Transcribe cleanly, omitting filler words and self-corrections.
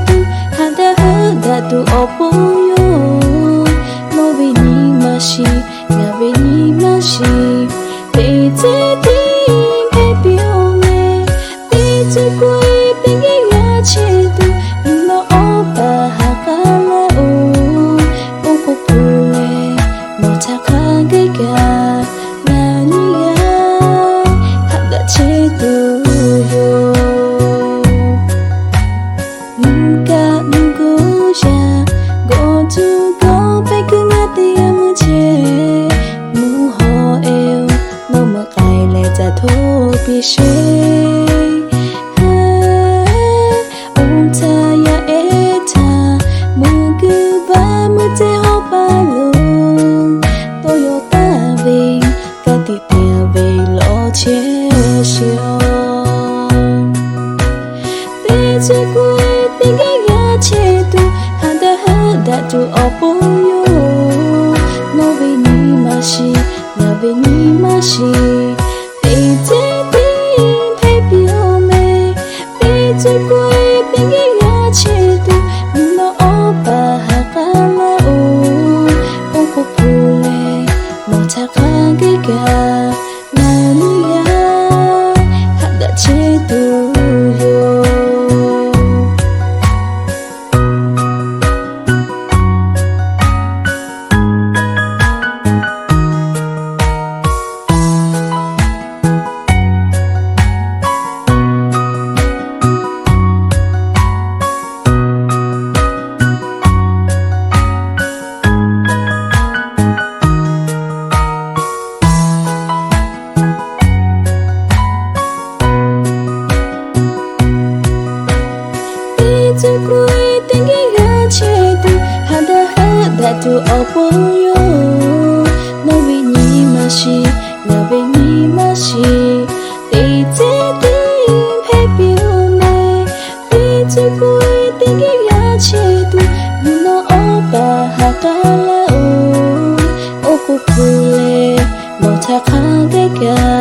tu hada hada tu opoyo no veni mashi na veni mashi pete ti pepi ome pete koi pengi ya che tu no opa hakala o oko pule no takage ga nani ya hada che tu yo nunca nunca go to go back na te amuche mu ho eu no ma kai le ta tho pi she om ta ya eta mu gu ba mu te ho pa lo to yo ta ve ka ti te ve lo che shio te che ku te ga ya che tu hada hada tu opoyo no veni mashi na veni mashi pete ti pepi ome pete koi pengi ya che tu no opa hakala o oko pule no takage ga nani ya hada che tu yo tu kui tengi ya che tu hada hada tu opoyo no veni mashi na veni mashi pete ti pepi ome pete kui tengi ya che tu no opa hakala o oko pule no takage ga